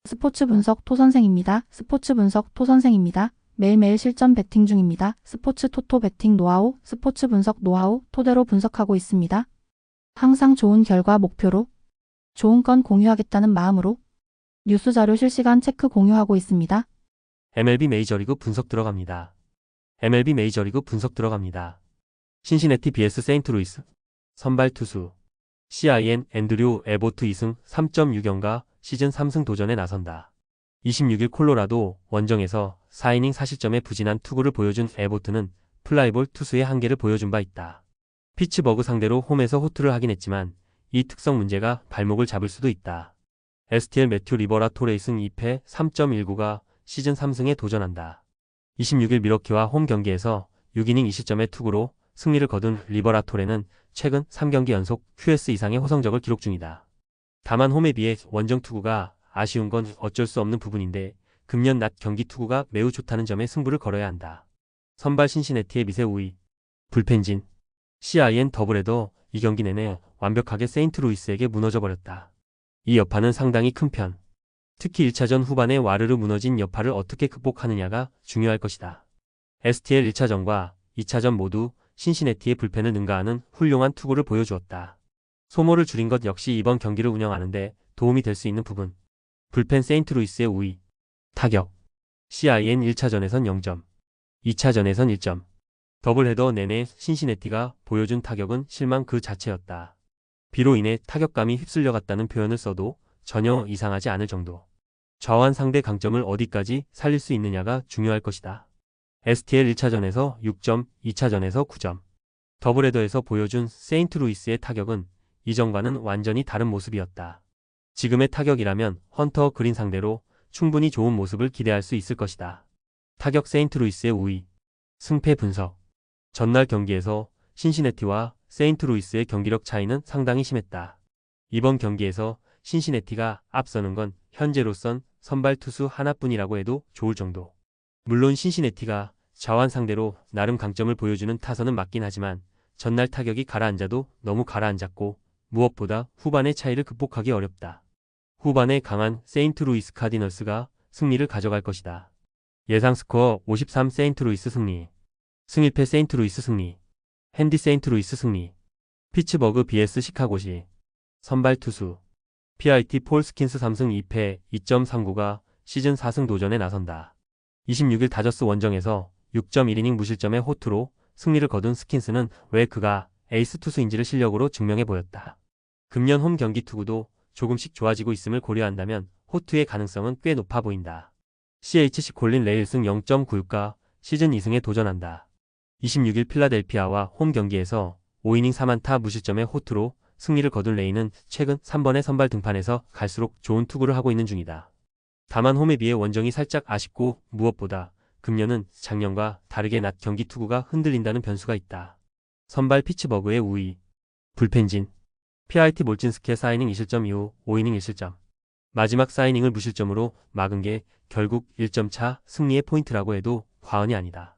스포츠 분석 토선생입니다. 스포츠 분석 토선생입니다. 매일매일 실전 배팅 중입니다. 스포츠 토토 배팅 노하우, 스포츠 분석 노하우 토대로 분석하고 있습니다. 항상 좋은 결과 목표로 좋은 건 공유하겠다는 마음으로 뉴스 자료 실시간 체크 공유하고 있습니다. MLB 메이저리그 분석 들어갑니다. MLB 메이저리그 분석 들어갑니다. 신시내티 vs 세인트루이스 선발 투수 CIN 앤드류 에보트 2승 3.6연가 시즌 3승 도전에 나선다. 26일 콜로라도 원정에서 4이닝 4실점의 부진한 투구를 보여준 에보트는 플라이볼 투수의 한계를 보여준 바 있다. 피츠버그 상대로 홈에서 호투를 하긴 했지만 이 특성 문제가 발목을 잡을 수도 있다. STL 매튜 리버라토레 2승 2패 3.19가 시즌 3승에 도전한다. 26일 미러키와 홈 경기에서 6이닝 2실점의 투구로 승리를 거둔 리버라토레는 최근 3경기 연속 QS 이상의 호성적을 기록 중이다. 다만 홈에 비해 원정 투구가 아쉬운 건 어쩔 수 없는 부분인데 금년 낮 경기 투구가 매우 좋다는 점에 승부를 걸어야 한다. 선발 신시내티의 미세 우위 불펜진 CIN 더블헤더 이 경기 내내 완벽하게 세인트루이스에게 무너져버렸다. 이 여파는 상당히 큰 편. 특히 1차전 후반에 와르르 무너진 여파를 어떻게 극복하느냐가 중요할 것이다. STL 1차전과 2차전 모두 신시내티의 불펜을 능가하는 훌륭한 투구를 보여주었다. 소모를 줄인 것 역시 이번 경기를 운영하는데 도움이 될 수 있는 부분. 불펜 세인트루이스의 우위. 타격. CIN 1차전에선 0점. 2차전에선 1점. 더블헤더 내내 신시내티가 보여준 타격은 실망 그 자체였다. 비로 인해 타격감이 휩쓸려갔다는 표현을 써도 전혀 이상하지 않을 정도. 좌완 상대 강점을 어디까지 살릴 수 있느냐가 중요할 것이다. STL 1차전에서 6점, 2차전에서 9점. 더블헤더에서 보여준 세인트루이스의 타격은 이전과는 완전히 다른 모습이었다. 지금의 타격이라면 헌터 그린 상대로 충분히 좋은 모습을 기대할 수 있을 것이다. 타격 세인트루이스의 우위. 승패 분석. 전날 경기에서 신시내티와 세인트루이스의 경기력 차이는 상당히 심했다. 이번 경기에서 신시내티가 앞서는 건 현재로선 선발 투수 하나뿐이라고 해도 좋을 정도. 물론 신시내티가 좌완 상대로 나름 강점을 보여주는 타선은 맞긴 하지만 전날 타격이 가라앉아도 너무 가라앉았고 무엇보다 후반의 차이를 극복하기 어렵다. 후반에 강한 세인트루이스 카디널스가 승리를 가져갈 것이다. 예상 스코어 53 세인트루이스 승리. 승일패 세인트루이스 승리. 핸디 세인트루이스 승리. 피츠버그 vs 시카고시. 선발 투수 PIT 폴 스킨스 3승 2패 2.39가 시즌 4승 도전에 나선다. 26일 다저스 원정에서 6.1이닝 무실점의 호투로 승리를 거둔 스킨스는 왜 그가 에이스 투수인지를 실력으로 증명해 보였다. 금년 홈 경기 투구도 조금씩 좋아지고 있음을 고려한다면 호투의 가능성은 꽤 높아 보인다. CHC 콜린 레일 승 0.96가 시즌 2승에 도전한다. 26일 필라델피아와 홈 경기에서 5이닝 4안타 무실점의 호투로 승리를 거둔 레이는 최근 3번의 선발 등판에서 갈수록 좋은 투구를 하고 있는 중이다. 다만 홈에 비해 원정이 살짝 아쉽고 무엇보다 금년은 작년과 다르게 낮 경기 투구가 흔들린다는 변수가 있다. 선발 피츠버그의 우위. 불펜진. PIT 몰진스키의 4이닝 2실점 이후 5이닝 1실점. 마지막 4이닝을 무실점으로 막은 게 결국 1점 차 승리의 포인트라고 해도 과언이 아니다.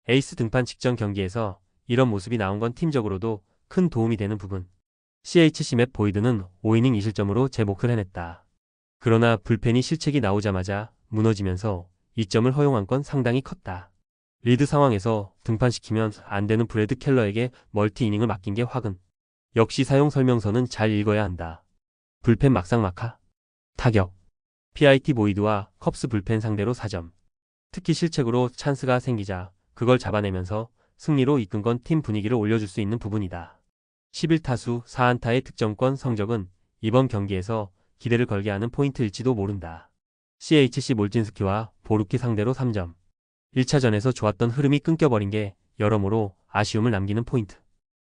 에이스 등판 직전 경기에서 이런 모습이 나온 건 팀적으로도 큰 도움이 되는 부분. CHC 맵 보이드는 5이닝 2실점으로 제 몫을 해냈다. 그러나 불펜이 실책이 나오자마자 무너지면서 2점을 허용한 건 상당히 컸다. 리드 상황에서 등판시키면 안 되는 브래드 켈러에게 멀티 이닝을 맡긴 게 화근. 역시 사용 설명서는 잘 읽어야 한다. 불펜 막상막하. 타격. PIT 보이드와 컵스 불펜 상대로 4점. 특히 실책으로 찬스가 생기자 그걸 잡아내면서 승리로 이끈 건 팀 분위기를 올려줄 수 있는 부분이다. 11타수 4안타의 득점권 성적은 이번 경기에서 기대를 걸게 하는 포인트일지도 모른다. CHC 몰진스키와 보루키 상대로 3점. 1차전에서 좋았던 흐름이 끊겨버린 게 여러모로 아쉬움을 남기는 포인트.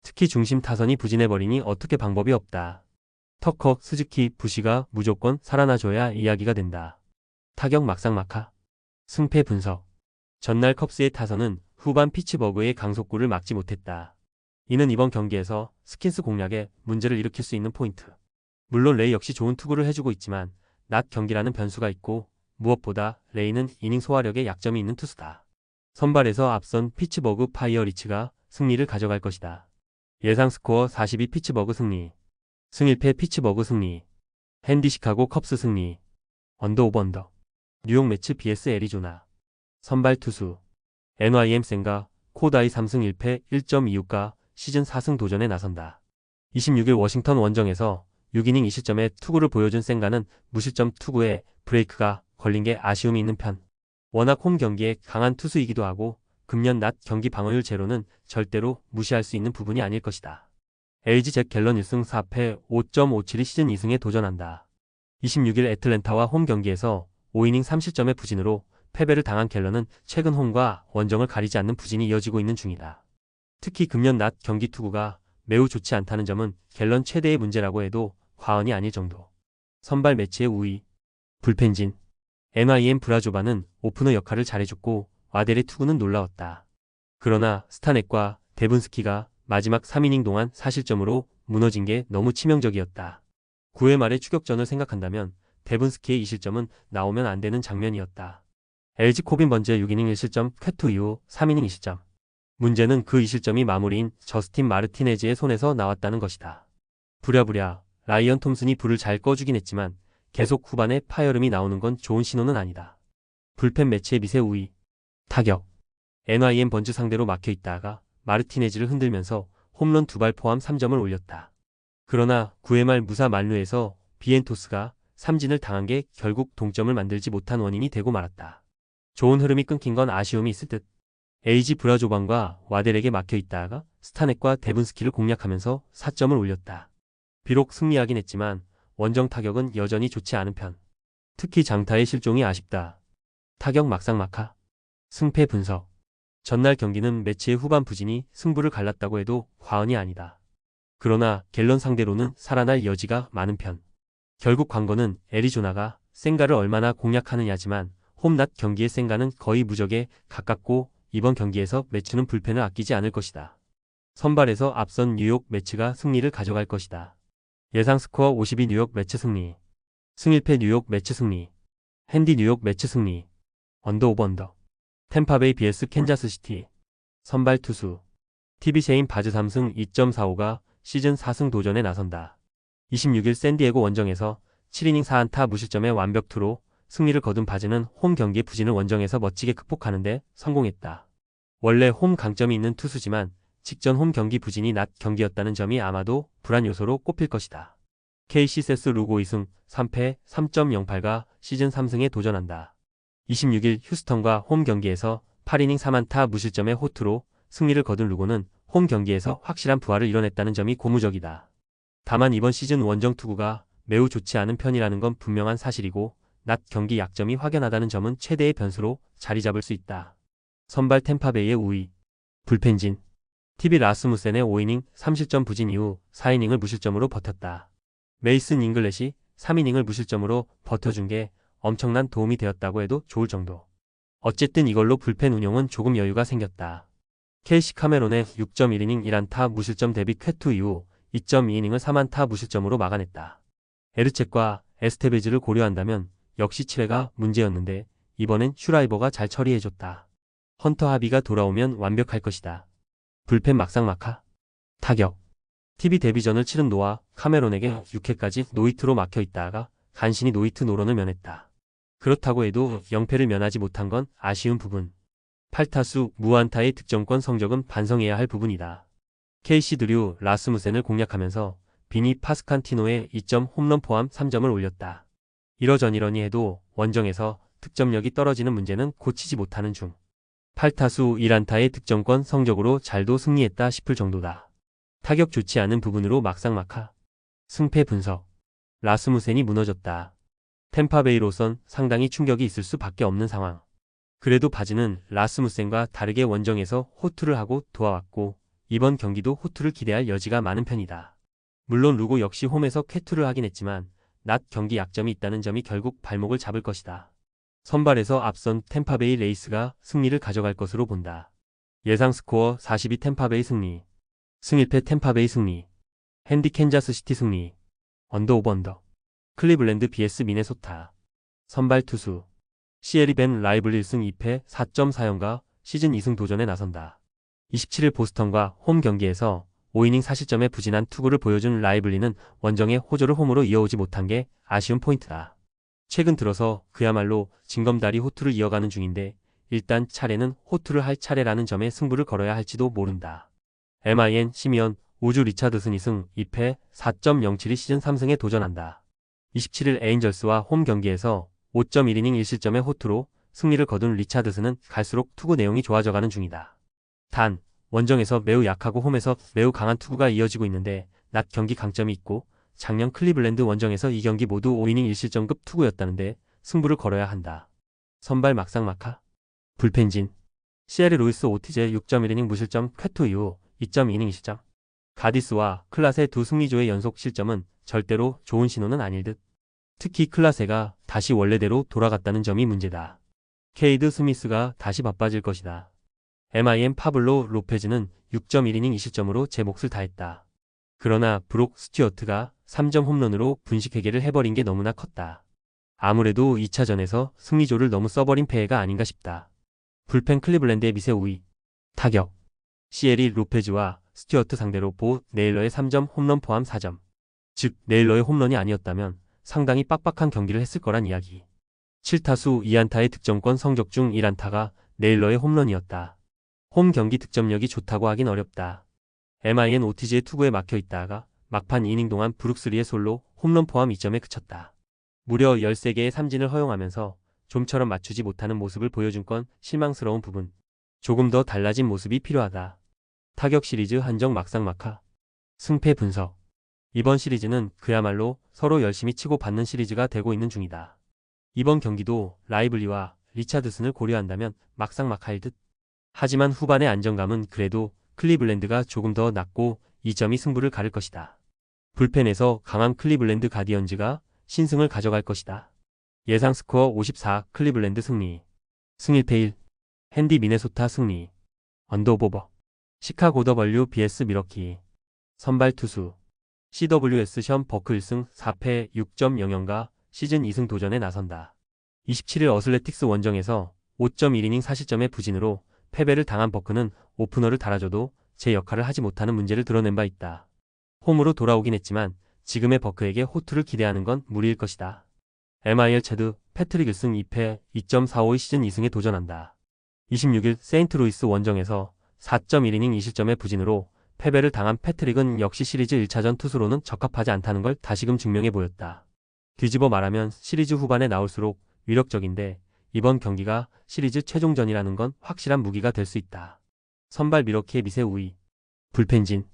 특히 중심 타선이 부진해버리니 어떻게 방법이 없다. 터커, 스즈키, 부시가 무조건 살아나줘야 이야기가 된다. 타격 막상막하. 승패 분석. 전날 컵스의 타선은 후반 피츠버그의 강속구를 막지 못했다. 이는 이번 경기에서 스킨스 공략에 문제를 일으킬 수 있는 포인트. 물론 레이 역시 좋은 투구를 해주고 있지만 낮 경기라는 변수가 있고 무엇보다 레이는 이닝 소화력에 약점이 있는 투수다. 선발에서 앞선 피츠버그 파이어리츠가 승리를 가져갈 것이다. 예상 스코어 42 피츠버그 승리. 승일패 피츠버그 승리. 핸디 시카고 컵스 승리. 언더 오버 언더. 뉴욕 매치 vs 애리조나. 선발 투수 NYM 센가 코다이 3승 1패 1.26가 시즌 4승 도전에 나선다. 26일 워싱턴 원정에서 6이닝 2실점의 투구를 보여준 센가는 무실점 투구에 브레이크가 걸린 게 아쉬움이 있는 편. 워낙 홈 경기에 강한 투수이기도 하고 금년 낮 경기 방어율 제로는 절대로 무시할 수 있는 부분이 아닐 것이다. LG 잭 갤런 1승 4패 5.57이 시즌 2승에 도전한다. 26일 애틀랜타와 홈 경기에서 5이닝 3실점의 부진으로 패배를 당한 갤런은 최근 홈과 원정을 가리지 않는 부진이 이어지고 있는 중이다. 특히 금년 낮 경기 투구가 매우 좋지 않다는 점은 갤런 최대의 문제라고 해도 과언이 아닐 정도. 선발 매치의 우위. 불펜진 NYM 브라조바는 오프너 역할을 잘해줬고 와델의 투구는 놀라웠다. 그러나 스타넥과 데븐스키가 마지막 3이닝 동안 4실점으로 무너진 게 너무 치명적이었다. 9회 말의 추격전을 생각한다면 데븐스키의 2실점은 나오면 안 되는 장면이었다. LG 코빈 번즈 6이닝 1실점 쾌투 이후 3이닝 2실점. 문제는 그 2실점이 마무리인 저스틴 마르티네즈의 손에서 나왔다는 것이다. 부랴부랴 라이언 톰슨이 불을 잘 꺼주긴 했지만 계속 후반에 파열음이 나오는 건 좋은 신호는 아니다. 불펜 매치의 미세 우위. 타격. NYM 번즈 상대로 막혀있다가 마르티네즈를 흔들면서 홈런 2발 포함 3점을 올렸다. 그러나 9회 말 무사 만루에서 비엔토스가 삼진을 당한 게 결국 동점을 만들지 못한 원인이 되고 말았다. 좋은 흐름이 끊긴 건 아쉬움이 있을 듯. 에이지 브라조반과 와델에게 막혀있다가 스타넥과 데븐스키를 공략하면서 4점을 올렸다. 비록 승리하긴 했지만 원정 타격은 여전히 좋지 않은 편. 특히 장타의 실종이 아쉽다. 타격 막상막하. 승패 분석. 전날 경기는 매치의 후반 부진이 승부를 갈랐다고 해도 과언이 아니다. 그러나 갤런 상대로는 살아날 여지가 많은 편. 결국 관건은 애리조나가 센가를 얼마나 공략하느냐지만 홈낮 경기의 센가는 거의 무적에 가깝고 이번 경기에서 매치는 불펜을 아끼지 않을 것이다. 선발에서 앞선 뉴욕 매치가 승리를 가져갈 것이다. 예상 스코어 52 뉴욕 매치 승리. 승1패 뉴욕 매치 승리. 핸디 뉴욕 매치 승리. 언더 오버 언더. 템파베이 vs 캔자스시티. 선발 투수 TV 셰인 바즈 3승 2.45가 시즌 4승 도전에 나선다. 26일 샌디에고 원정에서 7이닝 4안타 무실점의 완벽투로 승리를 거둔 바즈는 홈 경기의 부진을 원정에서 멋지게 극복하는데 성공했다. 원래 홈 강점이 있는 투수지만 직전 홈 경기 부진이 낮 경기였다는 점이 아마도 불안 요소로 꼽힐 것이다. KC 세스 루고 2승 3패 3.08가 시즌 3승에 도전한다. 26일 휴스턴과 홈 경기에서 8이닝 3안타 무실점의 호투로 승리를 거둔 루고는 홈 경기에서 확실한 부활을 이뤄냈다는 점이 고무적이다. 다만 이번 시즌 원정 투구가 매우 좋지 않은 편이라는 건 분명한 사실이고 낮 경기 약점이 확연하다는 점은 최대의 변수로 자리 잡을 수 있다. 선발 템파베이의 우위. 불펜진 TV 라스무센의 5이닝 3실점 부진 이후 4이닝을 무실점으로 버텼다. 메이슨 잉글렛이 3이닝을 무실점으로 버텨준 게 엄청난 도움이 되었다고 해도 좋을 정도. 어쨌든 이걸로 불펜 운용은 조금 여유가 생겼다. 케이시 카메론의 6.1이닝 1안타 무실점 대비 쾌투 이후 2.2이닝을 3안타 무실점으로 막아냈다. 에르체과 에스테베즈를 고려한다면 역시 7회가 문제였는데 이번엔 슈라이버가 잘 처리해줬다. 헌터 하비가 돌아오면 완벽할 것이다. 불펜 막상막하. 타격. TV 데뷔전을 치른 노아 카메론에게 6회까지 노히트로 막혀있다가 간신히 노히트 노런을 면했다. 그렇다고 해도 0패를 면하지 못한 건 아쉬운 부분. 8타수 무안타의 득점권 성적은 반성해야 할 부분이다. KC 드류 라스무센을 공략하면서 비니 파스칸티노의 2점 홈런 포함 3점을 올렸다. 이러저러니 해도 원정에서 득점력이 떨어지는 문제는 고치지 못하는 중. 8타수 1안타의 득점권 성적으로 잘도 승리했다 싶을 정도다. 타격 좋지 않은 부분으로 막상막하. 승패 분석. 라스무센이 무너졌다. 템파베이로선 상당히 충격이 있을 수밖에 없는 상황. 그래도 바즈는 라스무센과 다르게 원정에서 호투를 하고 도와왔고 이번 경기도 호투를 기대할 여지가 많은 편이다. 물론 루고 역시 홈에서 쾌투를 하긴 했지만 낮 경기 약점이 있다는 점이 결국 발목을 잡을 것이다. 선발에서 앞선 템파베이 레이스가 승리를 가져갈 것으로 본다. 예상 스코어 42 템파베이 승리. 승1패 템파베이 승리. 핸디 캔자스시티 승리. 언더 오버 언더. 클리블랜드 vs 미네소타. 선발 투수 시에리 벤 라이블리 1승 2패 4.4연가 시즌 2승 도전에 나선다. 27일 보스턴과 홈 경기에서 5이닝 4실점의 부진한 투구를 보여준 라이블리는 원정의 호조를 홈으로 이어오지 못한 게 아쉬운 포인트다. 최근 들어서 그야말로 징검다리 호투를 이어가는 중인데 일단 차례는 호투를 할 차례라는 점에 승부를 걸어야 할지도 모른다. MIN 시미언 우주 리차드슨 2승 2패 4.072 시즌 3승에 도전한다. 27일 에인절스와 홈 경기에서 5.1이닝 1실점의 호투로 승리를 거둔 리차드슨은 갈수록 투구 내용이 좋아져가는 중이다. 단, 원정에서 매우 약하고 홈에서 매우 강한 투구가 이어지고 있는데 낮 경기 강점이 있고 작년 클리블랜드 원정에서 이 경기 모두 5이닝 1실점급 투구였다는데 승부를 걸어야 한다. 선발 막상막하 불펜진 시에리 루이스 오티제 6.1이닝 무실점 쾌투 이후 2.2이닝 실점 가디스와 클라세 두 승리조의 연속 실점은 절대로 좋은 신호는 아닐 듯. 특히 클라세가 다시 원래대로 돌아갔다는 점이 문제다. 케이드 스미스가 다시 바빠질 것이다. MIM 파블로 로페즈는 6.1이닝 2실점으로 제 몫을 다했다. 그러나 브록 스튜어트가 3점 홈런으로 분식회계를 해버린 게 너무나 컸다. 아무래도 2차전에서 승리조를 너무 써버린 패해가 아닌가 싶다. 불펜 클리블랜드의 미세 우위 타격 시에리 로페즈와 스튜어트 상대로 보 네일러의 3점 홈런 포함 4점. 즉 네일러의 홈런이 아니었다면 상당히 빡빡한 경기를 했을 거란 이야기. 7타수 2안타의 득점권 성적 중 1안타가 네일러의 홈런이었다. 홈 경기 득점력이 좋다고 하긴 어렵다. MIN OTG의 투구에 막혀 있다가 막판 이닝 동안 브룩스리의 솔로 홈런 포함 2점에 그쳤다. 무려 13개의 삼진을 허용하면서 좀처럼 맞추지 못하는 모습을 보여준 건 실망스러운 부분. 조금 더 달라진 모습이 필요하다. 타격 시리즈 한정 막상막하 승패 분석 이번 시리즈는 그야말로 서로 열심히 치고 받는 시리즈가 되고 있는 중이다. 이번 경기도 라이블리와 리차드슨을 고려한다면 막상막하일 듯. 하지만 후반의 안정감은 그래도 클리블랜드가 조금 더 낮고 이 점이 승부를 가를 것이다. 불펜에서 강한 클리블랜드 가디언즈가 신승을 가져갈 것이다. 예상 스코어 54 클리블랜드 승리 승1패 1 핸디 미네소타 승리 언더오버 시카고 더블유 BS 미러키 선발 투수 CWS 션 버크 1승 4패 6.00가 시즌 2승 도전에 나선다. 27일 어슬레틱스 원정에서 5.1이닝 4실점의 부진으로 패배를 당한 버크는 오프너를 달아줘도 제 역할을 하지 못하는 문제를 드러낸 바 있다. 홈으로 돌아오긴 했지만 지금의 버크에게 호투를 기대하는 건 무리일 것이다. MIL 체드 패트릭 1승 2패 2.45의 시즌 2승에 도전한다. 26일 세인트루이스 원정에서 4.1이닝 2실점의 부진으로 패배를 당한 패트릭은 역시 시리즈 1차전 투수로는 적합하지 않다는 걸 다시금 증명해 보였다. 뒤집어 말하면 시리즈 후반에 나올수록 위력적인데 이번 경기가 시리즈 최종전이라는 건 확실한 무기가 될 수 있다. 선발 미러키의 미세 우위 불펜진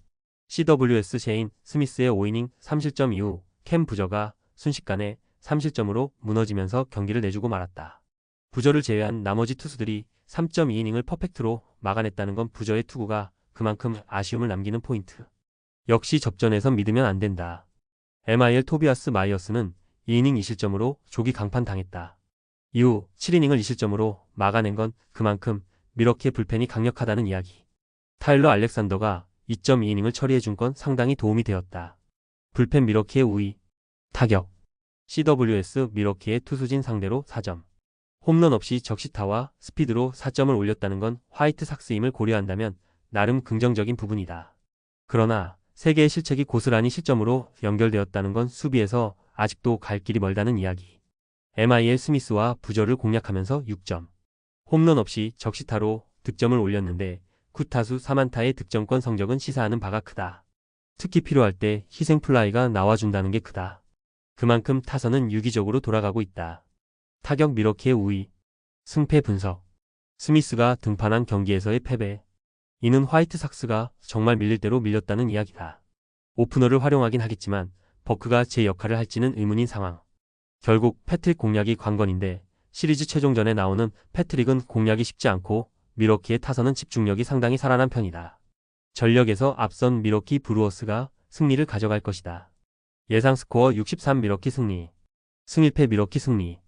CWS 셰인 스미스의 5이닝 3실점 이후 캠 부저가 순식간에 3실점으로 무너지면서 경기를 내주고 말았다. 부저를 제외한 나머지 투수들이 3.2이닝을 퍼펙트로 막아냈다는 건 부저의 투구가 그만큼 아쉬움을 남기는 포인트. 역시 접전에선 믿으면 안 된다. MIL 토비아스 마이어스는 2이닝 2실점으로 조기 강판 당했다. 이후 7이닝을 2실점으로 막아낸 건 그만큼 미러키의 불펜이 강력하다는 이야기. 타일러 알렉산더가 2.2이닝을 처리해준 건 상당히 도움이 되었다. 불펜 미러키의 우위 타격 CWS 미러키의 투수진 상대로 4점. 홈런 없이 적시타와 스피드로 4점을 올렸다는 건 화이트 삭스임을 고려한다면 나름 긍정적인 부분이다. 그러나 3개의 실책이 고스란히 실점으로 연결되었다는 건 수비에서 아직도 갈 길이 멀다는 이야기. MIL 스미스와 부저를 공략하면서 6점. 홈런 없이 적시타로 득점을 올렸는데 9타수 3안타의 득점권 성적은 시사하는 바가 크다. 특히 필요할 때 희생 플라이가 나와준다는 게 크다. 그만큼 타선은 유기적으로 돌아가고 있다. 타격 미러키의 우위 승패 분석 스미스가 등판한 경기에서의 패배. 이는 화이트 삭스가 정말 밀릴 대로 밀렸다는 이야기다. 오프너를 활용하긴 하겠지만 버크가 제 역할을 할지는 의문인 상황. 결국 패트릭 공략이 관건인데 시리즈 최종전에 나오는 패트릭은 공략이 쉽지 않고 미러키의 타선은 집중력이 상당히 살아난 편이다. 전력에서 앞선 미러키 브루어스가 승리를 가져갈 것이다. 예상 스코어 63 미러키 승리 승1패 미러키 승리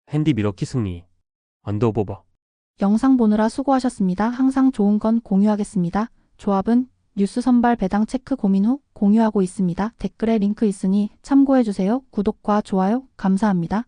핸디 미러키 승리 언더오버 영상 보느라 수고하셨습니다. 항상 좋은 건 공유하겠습니다. 조합은 뉴스 선발 배당 체크 고민 후 공유하고 있습니다. 댓글에 링크 있으니 참고해주세요. 구독과 좋아요 감사합니다.